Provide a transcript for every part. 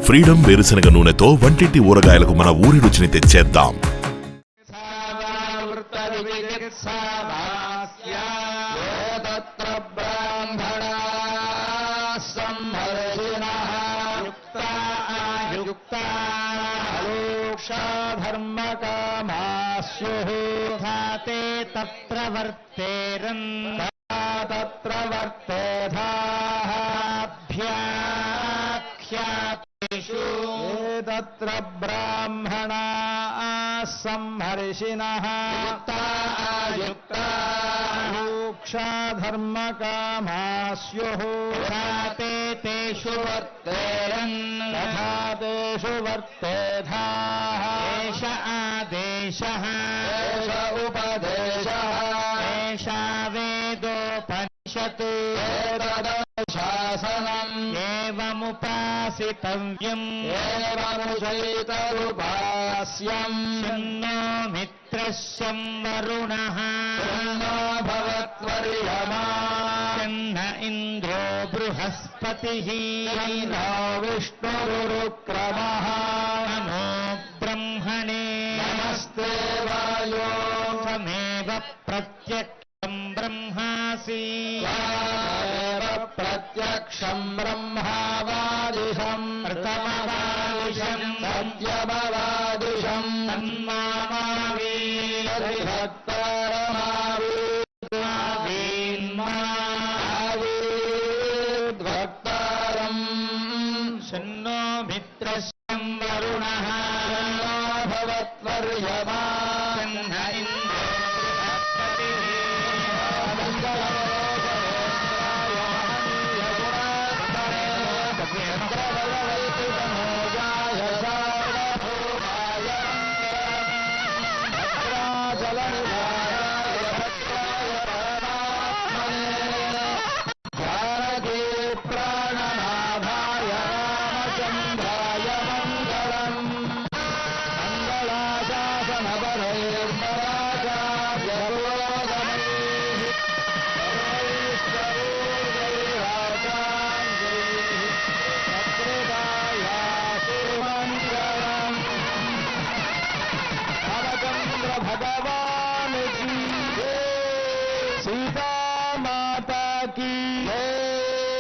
Freedom వేరుశనగ నూనెతో వంటింటి ఊరగాయలకు మన ఊరి రుచిని తెచ్చేద్దాం. ధర్మకామాస్యుతే తత్ర వర్తేరన్ తత్ర వర్తేధాభ్యాఖ్యాతేషు తత్ర బ్రాహ్మణా సంహర్షిణః ధర్మకామాస్యుః తేషు వర్తేరన్ తేషు వర్తేధాః ఏష ఆదేశః ఏష ఉపదేశః ఏషా వేదోపనిషత్ శాసనం ఏవముపాసితవ్యం ఏవముచైతరుపాస్యం नो మిత్రస్యం వరుణః భవత్వర్యమా తన్న ఇంద్రో బృహస్పతిః తన్నో విష్ణురుక్రమః నమో బ్రహ్మణే నమస్తే వాయో త్వమేవ ప్రత్యక్షం బ్రహ్మాసి ప్రత్యక్షం బ్రహ్మావాదిశం ప్రథమవాదిశం సత్యమవాదిశం తన్మామావీర్భక్తారం శన్నో మిత్రస్యం వరుణః భవత్వర్యమా తన్న ఇంద్రో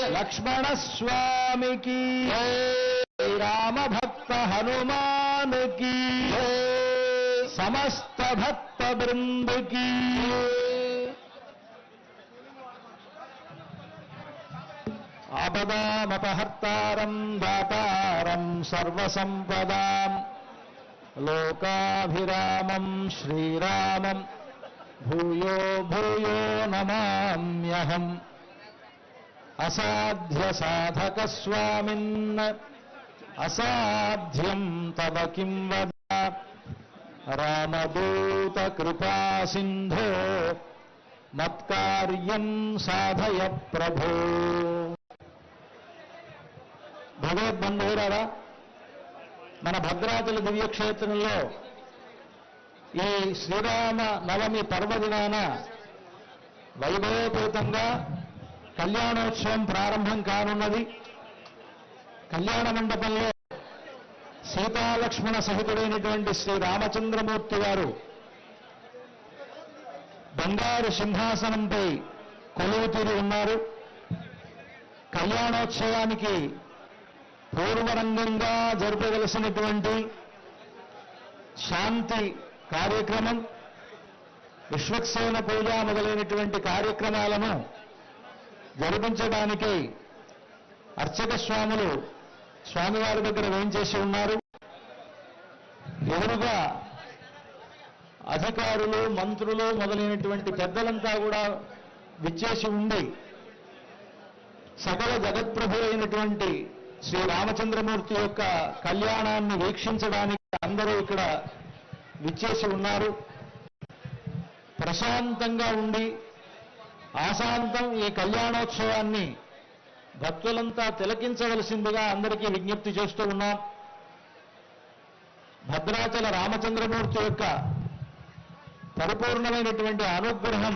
लक्ष्मण स्वामी की राम भक्त हनुमान की समस्त भक्त वृंद की आपदामपहर्तारं दातारं सर्वसंपदां लोकाभिरामं श्रीरामं भूयो भूयो नमाम्यहम् असाध्य साधक स्वामिन् असाध्यं तव किं वद रामदूत कृपा सिंधो मत्कार्यं साधय प्रभो. భగవద్బంధువులారా, మన భద్రాచల దివ్యక్షేత్రంలో ఈ శ్రీరామ నవమి పర్వదినాన వైభవపేతంగా కళ్యాణోత్సవం ప్రారంభం కానున్నది. కళ్యాణ మండపంలో సీతాలక్ష్మణ సహితుడైనటువంటి శ్రీ రామచంద్రమూర్తి గారు బంగారు సింహాసనంపై కొలువుతీరి ఉన్నారు. కళ్యాణోత్సవానికి పూర్వరంగంగా జరపవలసినటువంటి శాంతి కార్యక్రమం, విశ్వక్సేన పూజ మొదలైనటువంటి కార్యక్రమాలను జరిపించడానికి అర్చక స్వాములు స్వామివారి దగ్గర వేయించేసి ఉన్నారు. ఎదురుగా అధికారులు, మంత్రులు మొదలైనటువంటి పెద్దలంతా కూడా విచ్చేసి ఉండి సకల జగత్ప్రభు అయినటువంటి శ్రీ రామచంద్రమూర్తి యొక్క కళ్యాణాన్ని వీక్షించడానికి అందరూ ఇక్కడ విచ్చేసి ఉన్నారు. ప్రశాంతంగా ఉండి ఆశాంతం ఈ కళ్యాణోత్సవాన్ని భక్తులంతా తిలకించవలసిందిగా అందరికీ విజ్ఞప్తి చేస్తూ ఉన్నాం. భద్రాచల రామచంద్రమూర్తి యొక్క పరిపూర్ణమైనటువంటి అనుగ్రహం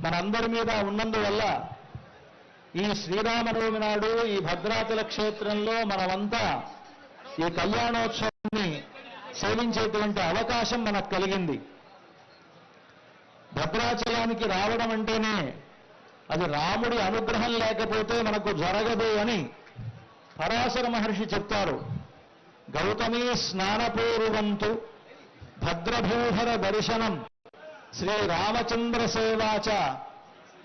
మనందరి మీద ఉన్నందువల్ల ఈ శ్రీరామనవమి నాడు ఈ భద్రాచల క్షేత్రంలో మనమంతా ఈ కళ్యాణోత్సవాన్ని సేవించేటువంటి అవకాశం మనకు కలిగింది. భద్రాచలానికి రావడం అంటేనే అది రాముడి అనుగ్రహం లేకపోతే మనకు జరగదు అని పరాశర మహర్షి చెప్తారు. గౌతమీ స్నానపూర్వంతు భద్రభూధర దర్శనం శ్రీరామచంద్ర సేవాచ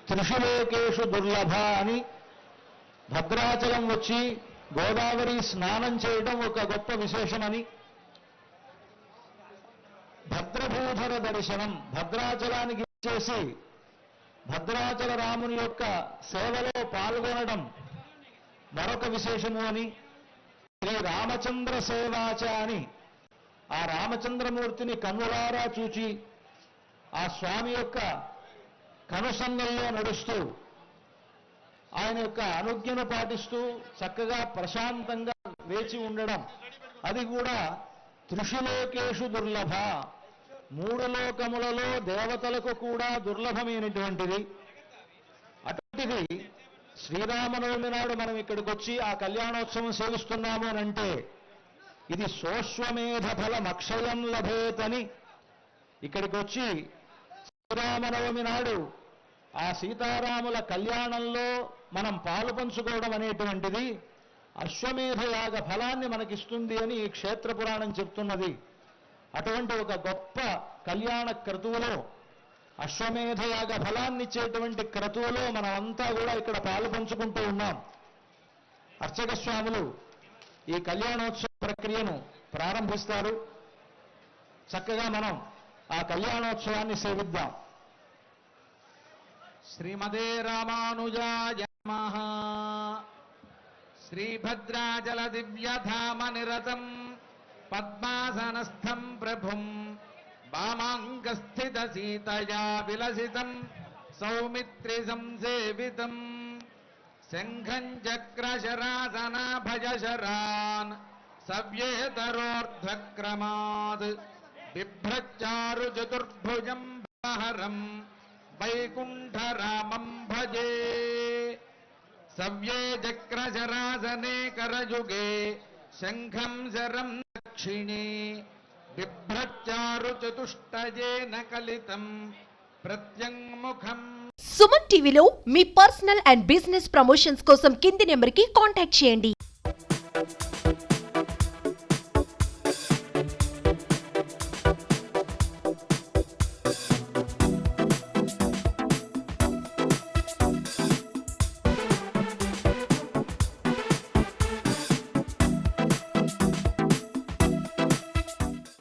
త్రిషులోకేషు దుర్లభ అని. భద్రాచలం వచ్చి గోదావరి స్నానం చేయడం ఒక గొప్ప విశేషమని, భద్రభూధర దర్శనం భద్రాచలానికి చేసి భద్రాచల రాముని యొక్క సేవలో పాల్గొనడం మరొక విశేషము అని, శ్రీ రామచంద్ర సేవాచ అని ఆ రామచంద్రమూర్తిని కన్నులారా చూచి ఆ స్వామి యొక్క కనుసన్నల్లో నడుస్తూ ఆయన యొక్క అనుజ్ఞను పాటిస్తూ చక్కగా ప్రశాంతంగా వేచి ఉండడం, అది కూడా త్రిషులోకేషు దుర్లభ, 3 లోకములలో దేవతలకు కూడా దుర్లభమైనటువంటిది. అటువంటిది శ్రీరామనవమి నాడు మనం ఇక్కడికి వచ్చి ఆ కళ్యాణోత్సవం సేవిస్తున్నాము అని అంటే ఇది సోశ్వమేధ ఫలం అక్షయం లభేతని ఇక్కడికి వచ్చి శ్రీరామనవమి నాడు ఆ సీతారాముల కళ్యాణంలో మనం పాలు పంచుకోవడం అనేటువంటిది అశ్వమేధ యాగ ఫలాన్ని మనకిస్తుంది అని ఈ క్షేత్ర పురాణం చెప్తున్నది. అటువంటి ఒక గొప్ప కళ్యాణ క్రతువులో, అశ్వమేధ యాగ ఫలాన్ని ఇచ్చేటువంటి క్రతువులో మనమంతా కూడా ఇక్కడ పాలు పంచుకుంటూ ఉన్నాం. అర్చక స్వాములు ఈ కళ్యాణోత్సవ ప్రక్రియను ప్రారంభిస్తారు. చక్కగా మనం ఆ కళ్యాణోత్సవాన్ని సేవిద్దాం. శ్రీమదే రామానుజాయ నమః. శ్రీభద్రాచల దివ్యధామ నిరతం పద్మాసనస్థం ప్రభుం వామాంగస్థిత సీతయా విలసితం సౌమిత్రి సంసేవితం శంఖం చక్రశరాసనాభయశరాన్ సవ్యేతరోర్ధ్వక్రమాద్ బిభ్రచ్చారు చతుర్భుజం బహరం వైకుంఠరామం భజే. సవ్యే చక్రశరాసనే కరయుగే శంఖం శరం దక్షిణే బిభ్రచ్చారు చతుష్టయేన కలితం ప్రత్యంముఖం. సుమన్ టీవీలో మీ పర్సనల్ అండ్ బిజినెస్ ప్రమోషన్స్ కోసం కింది నెంబర్కి కాంటాక్ట్ చేయండి.